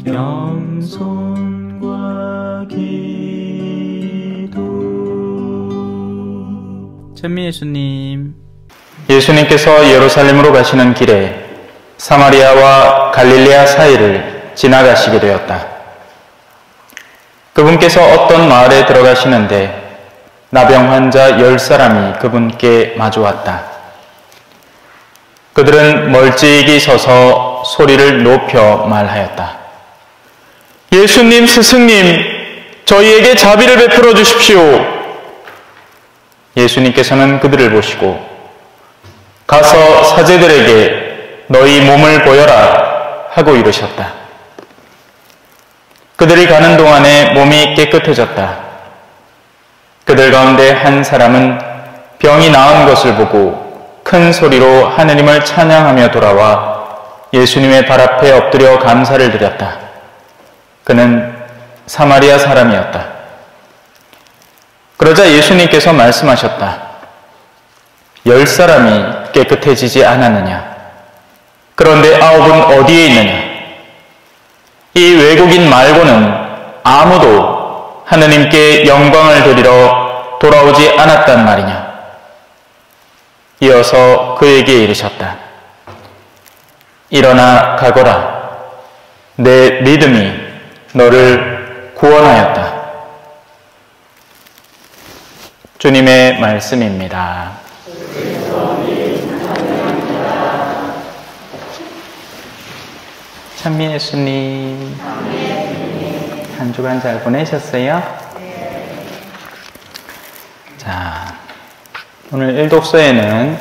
영손과 기도. 찬미 예수님. 예수님께서 예루살렘으로 가시는 길에 사마리아와 갈릴레아 사이를 지나가시게 되었다. 그분께서 어떤 마을에 들어가시는데 나병 환자 10사람이 그분께 마주왔다. 그들은 멀찍이 서서 소리를 높여 말하였다. 예수님, 스승님, 저희에게 자비를 베풀어 주십시오. 예수님께서는 그들을 보시고 가서 사제들에게 너희 몸을 보여라 하고 이르셨다. 그들이 가는 동안에 몸이 깨끗해졌다. 그들 가운데 한 사람은 병이 나은 것을 보고 큰 소리로 하느님을 찬양하며 돌아와 예수님의 발 앞에 엎드려 감사를 드렸다. 그는 사마리아 사람이었다. 그러자 예수님께서 말씀하셨다. 10사람이 깨끗해지지 않았느냐? 그런데 9은 어디에 있느냐? 이 외국인 말고는 아무도 하느님께 영광을 드리러 돌아오지 않았단 말이냐? 이어서 그에게 이르셨다. 일어나 가거라. 내 믿음이 너를 구원하였다. 주님의 말씀입니다. 찬미 예수님, 한 주간 잘 보내셨어요? 자, 오늘 일독서에는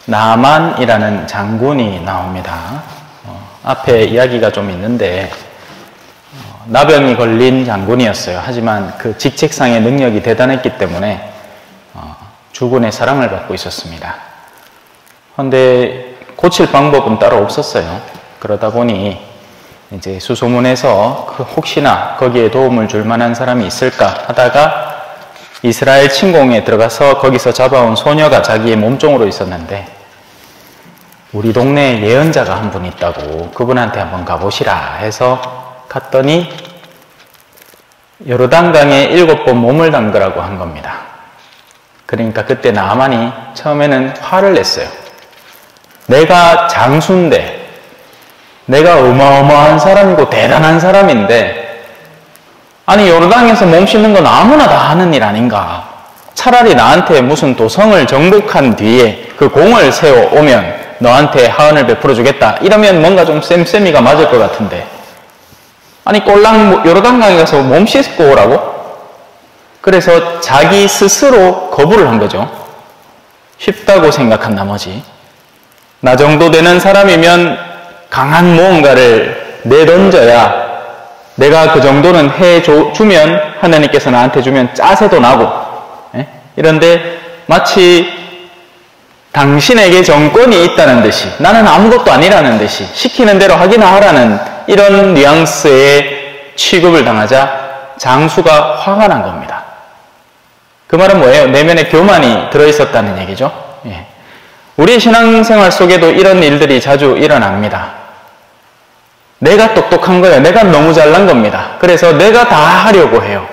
나만이라는 장군이 나옵니다. 앞에 이야기가 좀 있는데 나병이 걸린 장군이었어요. 하지만 그 직책상의 능력이 대단했기 때문에 주군의 사랑을 받고 있었습니다. 그런데 고칠 방법은 따로 없었어요. 그러다 보니 이제 수소문해서 혹시나 거기에 도움을 줄 만한 사람이 있을까 하다가 이스라엘 침공에 들어가서 거기서 잡아온 소녀가 자기의 몸종으로 있었는데 우리 동네에 예언자가 한 분 있다고 그분한테 한번 가보시라 해서 갔더니 요르단강에 7번 몸을 담그라고 한 겁니다. 그러니까 그때 나아만이 처음에는 화를 냈어요. 내가 장수인데 내가 어마어마한 사람이고 대단한 사람인데 아니 요르단에서 몸 씻는 건 아무나 다 하는 일 아닌가? 차라리 나한테 무슨 도성을 정복한 뒤에 그 공을 세워오면 너한테 하은을 베풀어 주겠다 이러면 뭔가 좀 쌤쌤이가 맞을 것 같은데 아니 꼴랑 요르단강에 가서 몸 씻고 오라고? 그래서 자기 스스로 거부를 한 거죠. 쉽다고 생각한 나머지 나 정도 되는 사람이면 강한 무언가를 내던져야 내가 그 정도는 해주면 하나님께서 나한테 주면 짜세도 나고 이런데 마치 당신에게 정권이 있다는 듯이 나는 아무것도 아니라는 듯이 시키는 대로 하기나 하라는 이런 뉘앙스의 취급을 당하자 장수가 화가 난 겁니다. 그 말은 뭐예요? 내면에 교만이 들어있었다는 얘기죠. 우리 신앙생활 속에도 이런 일들이 자주 일어납니다. 내가 똑똑한 거예요. 내가 너무 잘난 겁니다. 그래서 내가 다 하려고 해요.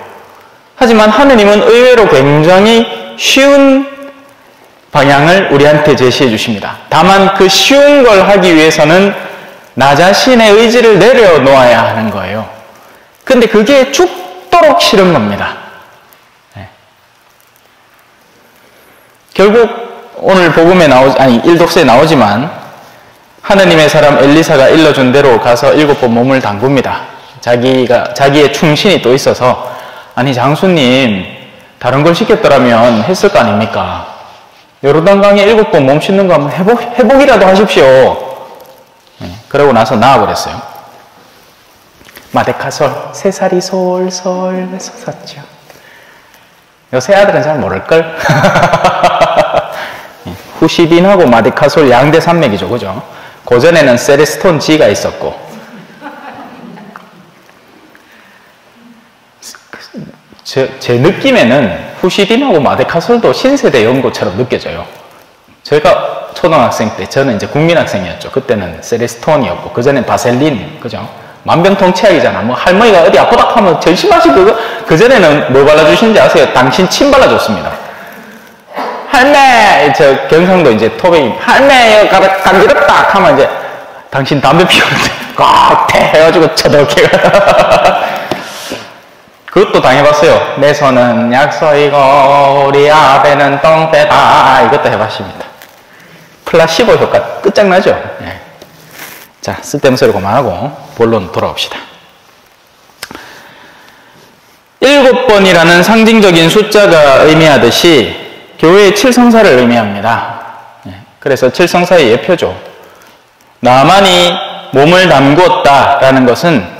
하지만 하느님은 의외로 굉장히 쉬운 방향을 우리한테 제시해 주십니다. 다만 그 쉬운 걸 하기 위해서는 나 자신의 의지를 내려놓아야 하는 거예요. 근데 그게 죽도록 싫은 겁니다. 결국 오늘 복음에 일독서에 나오지만 하느님의 사람 엘리사가 일러준 대로 가서 7번 몸을 담굽니다. 자기의 충신이 또 있어서 아니 장수님 다른 걸 시켰더라면 했을 거 아닙니까? 요르단강에 7번 몸 씻는 거 한번 회복이라도 하십시오. 그러고 나서 나와버렸어요. 마데카솔 3살이 솔솔 솟았죠. 요새 아들은 잘 모를걸? 후시딘하고 마데카솔 양대 산맥이죠. 그죠? 고전에는 세레스톤 지가 있었고 제 느낌에는 후시딘하고 마데카솔도 신세대 연고처럼 느껴져요. 제가 초등학생 때 저는 이제 국민학생이었죠. 그때는 세레스톤이었고 그전엔 바셀린, 그죠? 만병통치약이잖아. 뭐 할머니가 어디 아프다 하면 전신마취 그전에는 뭐 발라주시는지 아세요? 당신 침 발라줬습니다. 할매, 저 경상도 이제 토백이, 할매, 간지럽다 하면 이제 당신 담배 피우는데 꽉 해가지고 쳐들게가. 그것도 당해봤어요. 내 손은 약소이고 우리 아베는 똥배다. 이것도 해봤습니다. 플라시보 효과 끝장나죠? 네. 자, 쓸데없는 소리 그만하고 본론 돌아옵시다. 7번이라는 상징적인 숫자가 의미하듯이 교회의 7성사를 의미합니다. 네. 그래서 7성사의 예표죠. 나만이 몸을 담구었다라는 것은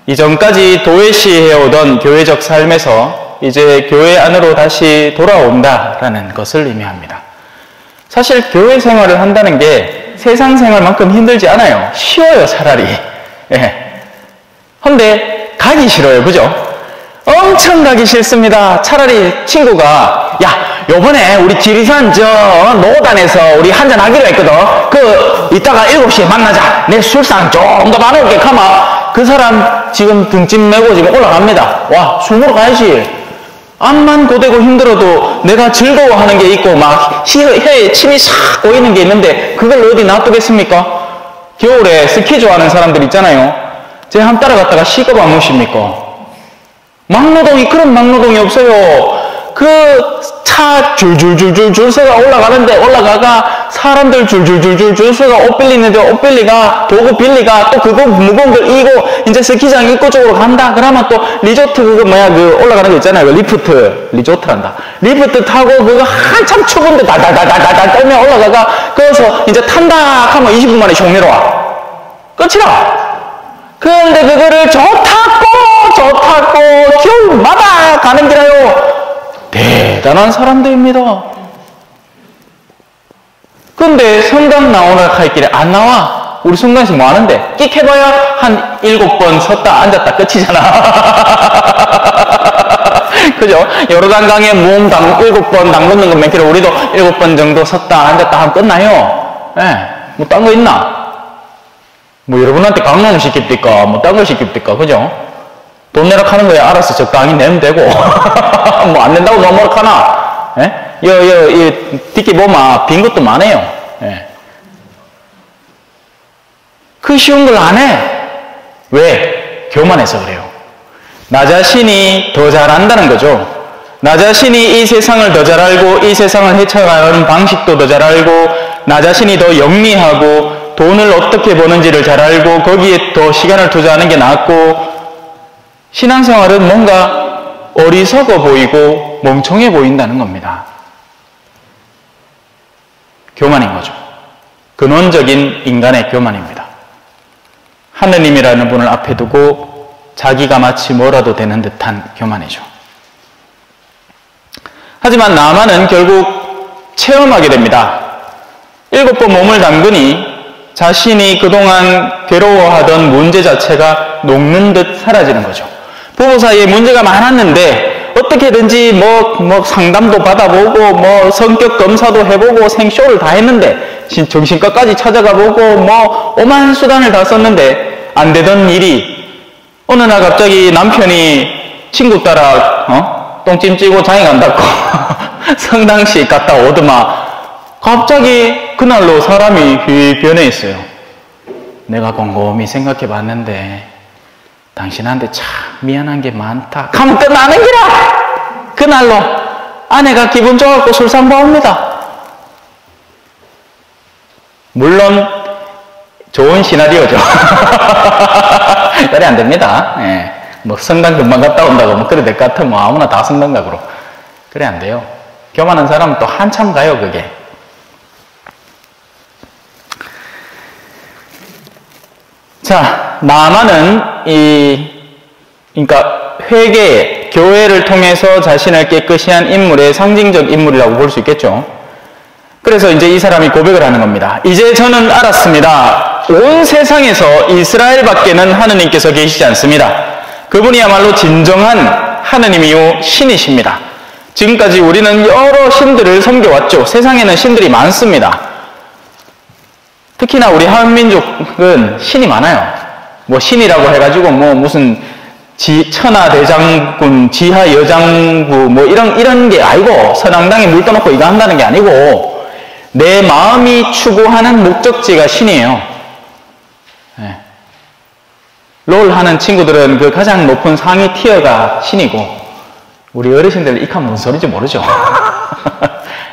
이전까지 도외시해오던 교회적 삶에서 이제 교회 안으로 다시 돌아온다라는 것을 의미합니다. 사실 교회 생활을 한다는 게 세상 생활만큼 힘들지 않아요. 쉬워요, 차라리. 예. 근데 가기 싫어요, 그죠? 엄청 가기 싫습니다. 차라리 친구가 야, 요번에 우리 지리산 저 노단에서 우리 한잔 하기로 했거든. 이따가 7시에 만나자. 내 술상 좀 더 많아올게. 가마. 그 사람 지금 등짐 메고 지금 올라갑니다. 와, 술 먹으러 가야지. 암만 고되고 힘들어도 내가 즐거워하는 게 있고 막 혀에 침이 싹 고이는 게 있는데 그걸 어디 놔두겠습니까? 겨울에 스키 좋아하는 사람들 있잖아요. 제가 한 따라갔다가 시급 안 무십니까? 막노동이 그런 막노동이 없어요. 그 차 줄줄줄줄 줄 서가 올라가는데 올라가가 사람들 줄줄줄줄 줄 서가 옷 빌리는데 옷 빌리가 도구 빌리가 또 그거 무거운 걸 이고 이제 스키장 입구 쪽으로 간다. 그러면 또 리조트 올라가는 거 있잖아요. 리조트란다. 리프트 타고 그거 한참 추운데 달달달달달 떨면 올라가가 그래서 이제 탄다 하면 20분 만에 숑 내려와. 끝이라. 그런데 그거를 저 타고 겨울마다 가는 기라요. 대단한 사람들입니다. 근데 성당 나오는 할 길에 안 나와. 우리 성당에서 뭐 하는데? 끽 해봐야 한 7번 섰다 앉았다 끝이잖아. 그죠? 요르단강에 몸 7번 담그는 건 몇 킬로? 우리도 7번 정도 섰다 앉았다 하면 끝나요. 예. 뭐 딴 거 있나? 뭐 여러분한테 강론을 시킵니까? 뭐 딴 걸 시킵니까? 그죠? 돈 내라 하는 거야. 알아서 적당히 내면 되고. 뭐 안 된다고 너무 하나? 예? 뒷기 보면 빈 것도 많아요. 예. 그 쉬운 걸 안 해. 왜? 교만해서 그래요. 나 자신이 더 잘한다는 거죠. 나 자신이 이 세상을 더 잘 알고 이 세상을 헤쳐가는 방식도 더 잘 알고 나 자신이 더 영리하고 돈을 어떻게 버는지를 잘 알고 거기에 더 시간을 투자하는 게 낫고 신앙생활은 뭔가 어리석어 보이고 멍청해 보인다는 겁니다. 교만인 거죠. 근원적인 인간의 교만입니다. 하느님이라는 분을 앞에 두고 자기가 마치 뭐라도 되는 듯한 교만이죠. 하지만 나만은 결국 체험하게 됩니다. 7번 몸을 담그니 자신이 그동안 괴로워하던 문제 자체가 녹는 듯 사라지는 거죠. 부부 사이에 문제가 많았는데 어떻게든지 뭐 상담도 받아보고 뭐 성격 검사도 해보고 생쇼를 다 했는데 정신과까지 찾아가보고 뭐 오만 수단을 다 썼는데 안 되던 일이 어느 날 갑자기 남편이 친구 따라 똥찜 찌고 장에 간다고 성당식 갔다 오더만 갑자기 그날로 사람이 휙 변해 있어요. 내가 곰곰이 생각해 봤는데 당신한테 참 미안한 게 많다. 가면 끝나는 기라! 그날로 아내가 기분 좋아갖고 술상 봐옵니다. 물론 좋은 시나리오죠. 그래 안 됩니다. 예. 뭐 성당 금방 갔다 온다고 뭐 그래 될 것 같으면 뭐 아무나 다 성당 가고 그래 안 돼요. 교만한 사람은 또 한참 가요 그게. 자, 나만은 그러니까 회개, 교회를 통해서 자신을 깨끗이 한 인물의 상징적 인물이라고 볼 수 있겠죠. 그래서 이제 이 사람이 고백을 하는 겁니다. 이제 저는 알았습니다. 온 세상에서 이스라엘밖에는 하느님께서 계시지 않습니다. 그분이야말로 진정한 하느님이요 신이십니다. 지금까지 우리는 여러 신들을 섬겨왔죠. 세상에는 신들이 많습니다. 특히나 우리 한민족은 신이 많아요. 뭐 신이라고 해가지고 뭐 무슨 천하대장군, 지하여장부 뭐 이런 게 아니고 선앙당에 물 떠놓고 이거 한다는 게 아니고 내 마음이 추구하는 목적지가 신이에요. 네. 롤 하는 친구들은 그 가장 높은 상위 티어가 신이고 우리 어르신들 이칸 뭔 소리인지 모르죠.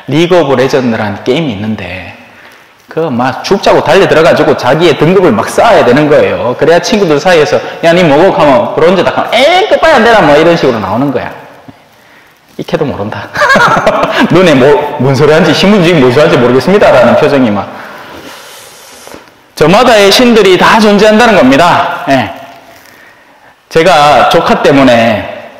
리그 오브 레전드라는 게임이 있는데 그거 막 죽자고 달려 들어가지고 자기의 등급을 막 쌓아야 되는 거예요. 그래야 친구들 사이에서 야 니 뭐고 하면 브론즈다 하면 에이 끝봐야 안 되나 뭐 이런 식으로 나오는 거야. 익혀도 모른다. 눈에 뭔 소리 하는지 신문지기 무슨 소리 하는지 모르겠습니다 라는 표정이 막 저마다의 신들이 다 존재한다는 겁니다. 예. 제가 조카 때문에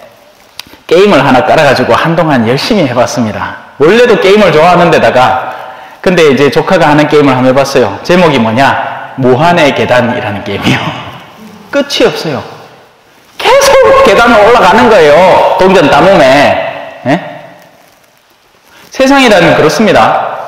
게임을 하나 깔아가지고 한동안 열심히 해봤습니다. 원래도 게임을 좋아하는 데다가 근데 이제 조카가 하는 게임을 한번 해봤어요. 제목이 뭐냐? 무한의 계단이라는 게임이요. 끝이 없어요. 계속 계단을 올라가는 거예요. 동전 따몸에. 예? 세상이라는 그렇습니다.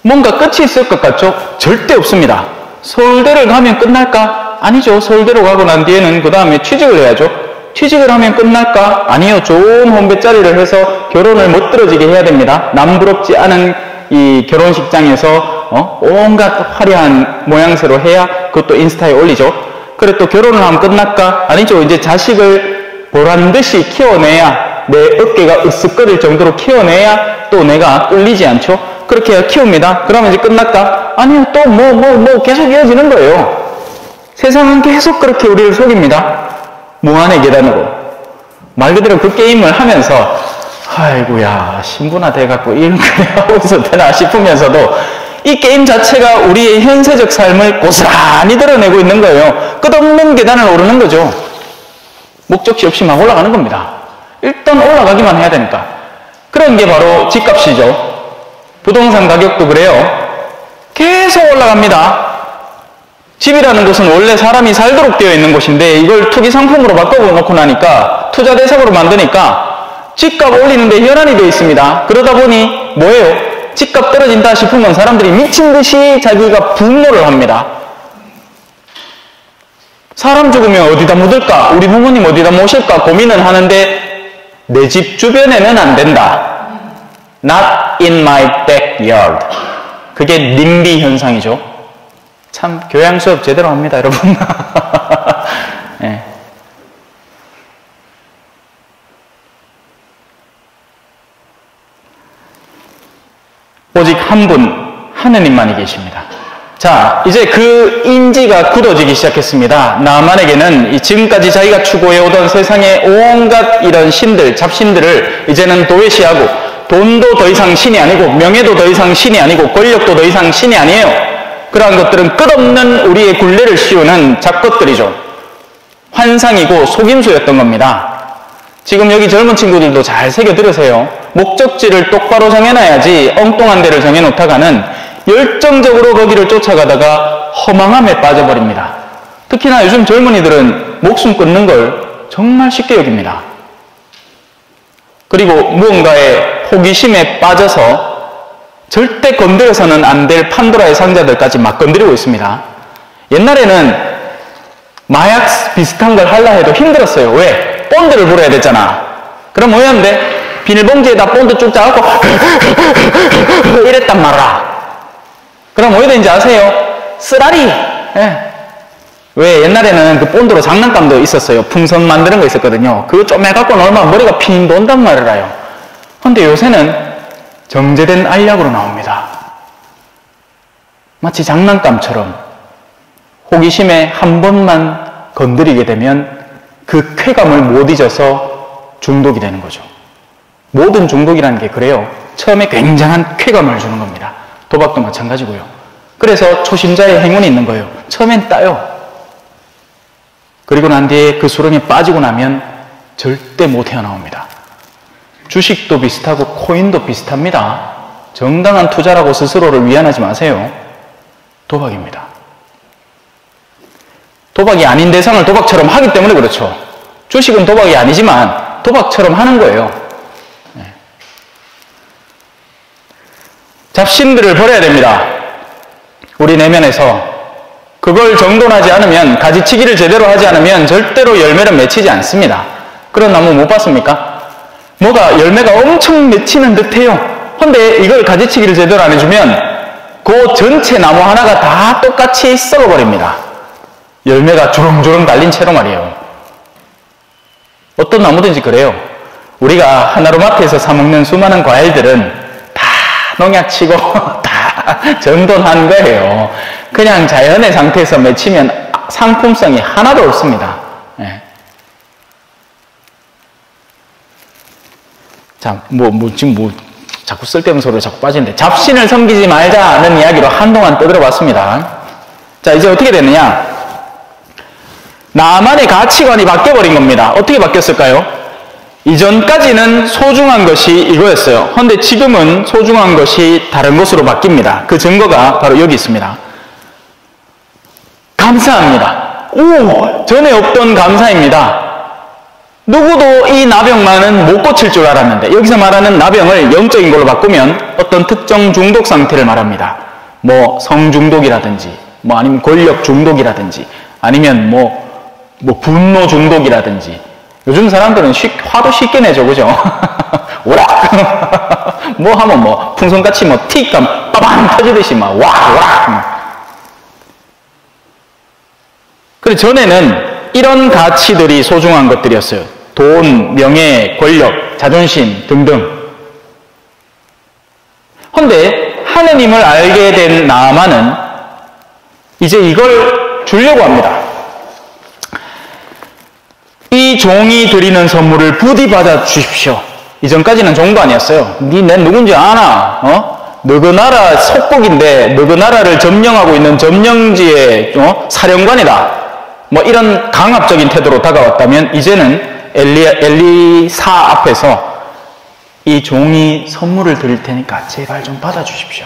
뭔가 끝이 있을 것 같죠? 절대 없습니다. 서울대를 가면 끝날까? 아니죠. 서울대로 가고 난 뒤에는 그 다음에 취직을 해야죠. 취직을 하면 끝날까? 아니요. 좋은 혼배자리를 해서 결혼을 멋들어지게 해야 됩니다. 남부럽지 않은 이 결혼식장에서 온갖 화려한 모양새로 해야 그것도 인스타에 올리죠. 그래 또 결혼을 하면 끝날까? 아니죠. 이제 자식을 보란듯이 키워내야 내 어깨가 으쓱거릴 정도로 키워내야 또 내가 끌리지 않죠. 그렇게 해야 키웁니다. 그러면 이제 끝날까? 아니요. 또 계속 이어지는 거예요. 세상은 계속 그렇게 우리를 속입니다. 무한의 계단으로. 말 그대로 그 게임을 하면서 아이고야 신부나 돼갖고 이런 거 하고 있어도 되나 싶으면서도 이 게임 자체가 우리의 현세적 삶을 고스란히 드러내고 있는 거예요. 끝없는 계단을 오르는 거죠. 목적지 없이 막 올라가는 겁니다. 일단 올라가기만 해야 되니까. 그런 게 바로 집값이죠. 부동산 가격도 그래요. 계속 올라갑니다. 집이라는 곳은 원래 사람이 살도록 되어 있는 곳인데 이걸 투기 상품으로 바꿔놓고 나니까 투자 대상으로 만드니까 집값 올리는데 혈안이 되어 있습니다. 그러다 보니 뭐예요? 집값 떨어진다 싶으면 사람들이 미친 듯이 자기가 분노를 합니다. 사람 죽으면 어디다 묻을까? 우리 부모님 어디다 모실까? 고민을 하는데 내 집 주변에는 안 된다. Not in my backyard. 그게 님비 현상이죠. 참 교양 수업 제대로 합니다, 여러분. 네. 오직 한 분, 하느님만이 계십니다. 자, 이제 그 인지가 굳어지기 시작했습니다. 나만에게는 지금까지 자기가 추구해오던 세상의 온갖 이런 신들, 잡신들을 이제는 도외시하고 돈도 더 이상 신이 아니고 명예도 더 이상 신이 아니고 권력도 더 이상 신이 아니에요. 그러한 것들은 끝없는 우리의 굴레를 씌우는 잡것들이죠. 환상이고 속임수였던 겁니다. 지금 여기 젊은 친구들도 잘 새겨 들으세요. 목적지를 똑바로 정해놔야지 엉뚱한 데를 정해놓다가는 열정적으로 거기를 쫓아가다가 허망함에 빠져버립니다. 특히나 요즘 젊은이들은 목숨 끊는 걸 정말 쉽게 여깁니다. 그리고 무언가의 호기심에 빠져서 절대 건드려서는 안 될 판도라의 상자들까지 막 건드리고 있습니다. 옛날에는 마약 비슷한 걸 하려 해도 힘들었어요. 왜? 본드를 불어야 됐잖아. 그럼 뭐였는데? 비닐봉지에다 본드 쭉 짜갖고 이랬단 말이야. 그럼 뭐 해야 되는지 아세요? 쓰라리. 예. 왜 옛날에는 그 본드로 장난감도 있었어요. 풍선 만드는 거 있었거든요. 그거 좀 해갖고 얼마나 머리가 핑 돈단 말이라요. 근데 요새는 정제된 알약으로 나옵니다. 마치 장난감처럼 호기심에 한 번만 건드리게 되면 그 쾌감을 못 잊어서 중독이 되는 거죠. 모든 중독이라는 게 그래요. 처음에 굉장한 쾌감을 주는 겁니다. 도박도 마찬가지고요. 그래서 초심자의 행운이 있는 거예요. 처음엔 따요. 그리고 난 뒤에 그 수렁에 빠지고 나면 절대 못 헤어나옵니다. 주식도 비슷하고 코인도 비슷합니다. 정당한 투자라고 스스로를 위안하지 마세요. 도박입니다. 도박이 아닌 대상을 도박처럼 하기 때문에 그렇죠. 주식은 도박이 아니지만 도박처럼 하는 거예요. 네. 잡신들을 버려야 됩니다. 우리 내면에서 그걸 정돈하지 않으면, 가지치기를 제대로 하지 않으면 절대로 열매를 맺히지 않습니다. 그런 나무 못 봤습니까? 뭐가 열매가 엄청 맺히는 듯해요. 근데 이걸 가지치기를 제대로 안 해주면 그 전체 나무 하나가 다 똑같이 썩어버립니다. 열매가 주렁주렁 달린 채로 말이에요. 어떤 나무든지 그래요. 우리가 하나로마트에서 사 먹는 수많은 과일들은 다 농약치고 다 정돈한 거예요. 그냥 자연의 상태에서 맺히면 상품성이 하나도 없습니다. 네. 자, 지금 자꾸 쓸데없는 소리로 자꾸 빠지는데, 잡신을 섬기지 말자는 이야기로 한동안 떠들어 봤습니다. 자, 이제 어떻게 됐느냐? 나만의 가치관이 바뀌어버린 겁니다. 어떻게 바뀌었을까요? 이전까지는 소중한 것이 이거였어요. 그런데 지금은 소중한 것이 다른 것으로 바뀝니다. 그 증거가 바로 여기 있습니다. 감사합니다. 오! 전에 없던 감사입니다. 누구도 이 나병만은 못 고칠 줄 알았는데, 여기서 말하는 나병을 영적인 걸로 바꾸면 어떤 특정 중독 상태를 말합니다. 뭐 성중독이라든지, 뭐 아니면 권력 중독이라든지, 아니면 뭐 분노 중독이라든지. 요즘 사람들은 화도 쉽게 내죠, 그죠? 오락! 뭐 하면 뭐 풍선같이 뭐 틱감 빠방 터지듯이 막 오락! 그래, 전에는 이런 가치들이 소중한 것들이었어요. 돈, 명예, 권력, 자존심 등등. 그런데 하느님을 알게 된 나아만은 이제 이걸 주려고 합니다. 이 종이 드리는 선물을 부디 받아 주십시오. 이전까지는 종도 아니었어요. 내 누군지 아나? 너그 나라 속국인데 너그 나라를 점령하고 있는 점령지의 사령관이다. 뭐 이런 강압적인 태도로 다가왔다면, 이제는 엘리사 앞에서 이 종이 선물을 드릴 테니까 제발 좀 받아주십시오.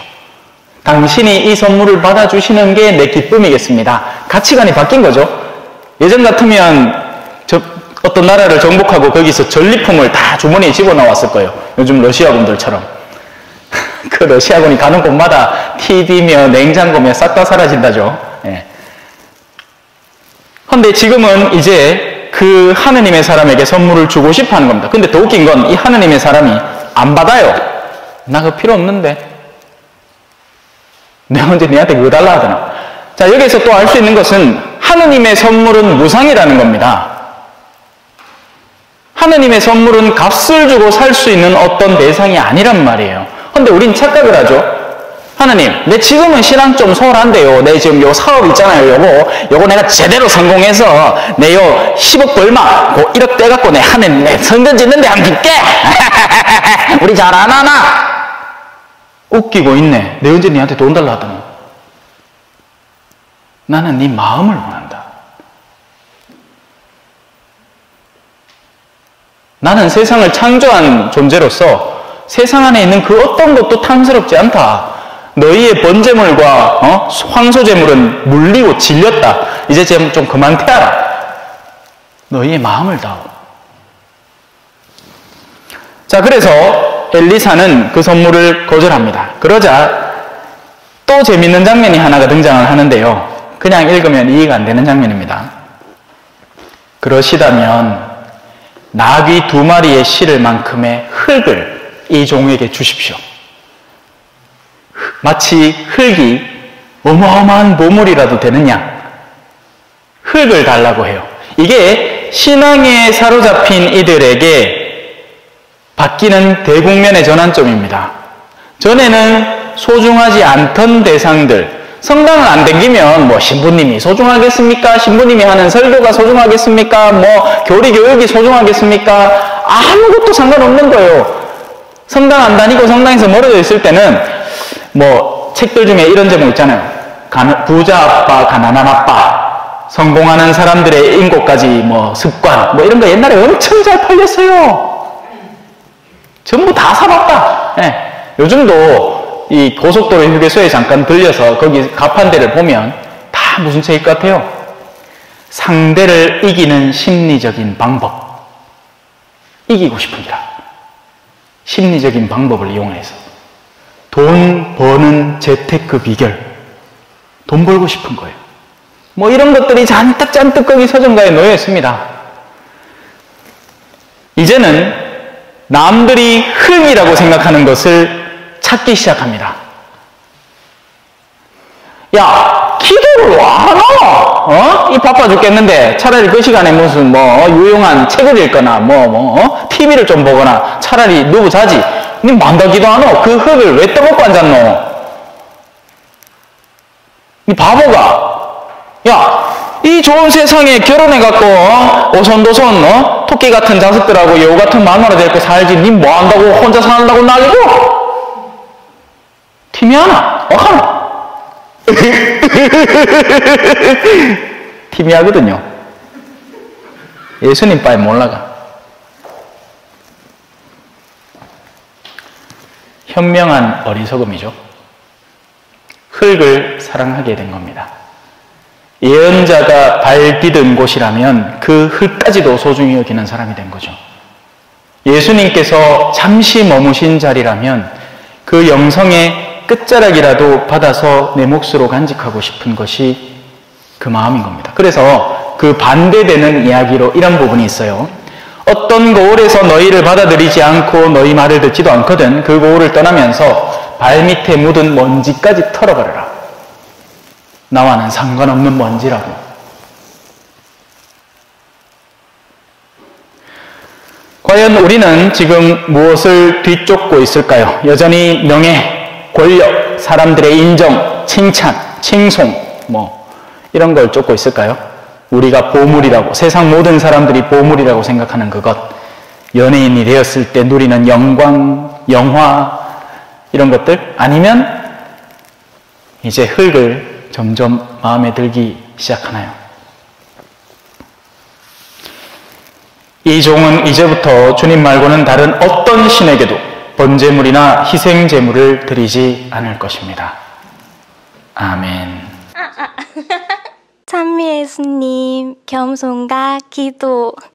당신이 이 선물을 받아주시는 게 내 기쁨이겠습니다. 가치관이 바뀐 거죠. 예전 같으면 어떤 나라를 정복하고 거기서 전리품을 다 주머니에 집어넣었을 거예요. 요즘 러시아군들처럼. 그 러시아군이 가는 곳마다 TV며 냉장고며 싹 다 사라진다죠. 예. 근데 지금은 이제 그 하느님의 사람에게 선물을 주고 싶어 하는 겁니다. 근데 더 웃긴 건 이 하느님의 사람이 안 받아요. 나 그거 필요 없는데. 내가 언제 니한테 그거 달라 하더나. 자, 여기서 또 알 수 있는 것은 하느님의 선물은 무상이라는 겁니다. 하느님의 선물은 값을 주고 살 수 있는 어떤 대상이 아니란 말이에요. 근데 우린 착각을 하죠. 하느님, 내 지금은 신앙 좀 소홀한데요. 내 지금 요 사업 있잖아요. 요거 내가 제대로 성공해서 내 요 10억 벌마, 1억 떼갖고 내 하느님 내 성전 짓는데 한번 줄게. 우리 잘 안 하나? 웃기고 있네. 내 언제 니한테 돈 달라 하더니. 나는 네 마음을 원한다. 나는 세상을 창조한 존재로서 세상 안에 있는 그 어떤 것도 탐스럽지 않다. 너희의 번제물과 황소제물은 물리고 질렸다. 이제 좀 그만 태하라. 너희의 마음을 다오. 자, 그래서 엘리사는 그 선물을 거절합니다. 그러자 또 재밌는 장면이 하나가 등장을 하는데요. 그냥 읽으면 이해가 안 되는 장면입니다. 그러시다면 나귀 2마리의 실을 만큼의 흙을 이 종에게 주십시오. 마치 흙이 어마어마한 보물이라도 되느냐? 흙을 달라고 해요. 이게 신앙에 사로잡힌 이들에게 바뀌는 대국면의 전환점입니다. 전에는 소중하지 않던 대상들, 성당을 안 댕기면 뭐 신부님이 소중하겠습니까? 신부님이 하는 설교가 소중하겠습니까? 뭐 교리교육이 소중하겠습니까? 아무것도 상관없는 거예요. 성당 안 다니고 성당에서 멀어져 있을 때는 뭐 책들 중에 이런 제목 있잖아요. 부자 아빠, 가난한 아빠, 성공하는 사람들의 인고까지 뭐 습관, 뭐 이런 거 옛날에 엄청 잘 팔렸어요. 전부 다 사봤다. 네. 요즘도 이 고속도로 휴게소에 잠깐 들려서 거기 가판대를 보면 다 무슨 책일 것 같아요? 상대를 이기는 심리적인 방법. 이기고 싶습니다. 심리적인 방법을 이용해서 돈 버는 재테크 비결. 돈 벌고 싶은 거예요. 뭐 이런 것들이 잔뜩 거기 서점가에 놓여 있습니다. 이제는 남들이 흙이라고 생각하는 것을 찾기 시작합니다. 야, 기도를 와 하나? 이 바빠 죽겠는데 차라리 그 시간에 무슨 유용한 책을 읽거나 TV를 좀 보거나 차라리 누구 자지. 니 만다 기도하노? 그 흙을 왜 떠먹고 앉았노? 니 바보가. 야, 이 좋은 세상에 결혼해갖고 오손도손 토끼 같은 자식들하고 여우 같은 마누라 데리고 살지. 니 뭐 한다고 혼자 산다고 난리고? 팀이 하나? 하나? 팀이 하거든요. 예수님 바에 몰라가. 현명한 어리석음이죠. 흙을 사랑하게 된 겁니다. 예언자가 발 디든 곳이라면 그 흙까지도 소중히 여기는 사람이 된 거죠. 예수님께서 잠시 머무신 자리라면 그 영성의 끝자락이라도 받아서 내 몫으로 간직하고 싶은 것이 그 마음인 겁니다. 그래서 그 반대되는 이야기로 이런 부분이 있어요. 어떤 고을에서 너희를 받아들이지 않고 너희 말을 듣지도 않거든 그 고을을 떠나면서 발밑에 묻은 먼지까지 털어버려라. 나와는 상관없는 먼지라고. 과연 우리는 지금 무엇을 뒤쫓고 있을까요? 여전히 명예, 권력, 사람들의 인정, 칭찬, 칭송 이런 걸 쫓고 있을까요? 우리가 보물이라고, 세상 모든 사람들이 보물이라고 생각하는 그것, 연예인이 되었을 때 누리는 영광, 영화 이런 것들, 아니면 이제 흙을 점점 마음에 들기 시작하나요? 이 종은 이제부터 주님 말고는 다른 어떤 신에게도 번제물이나 희생제물을 드리지 않을 것입니다. 아멘. 찬미 예수님, 겸손과 기도.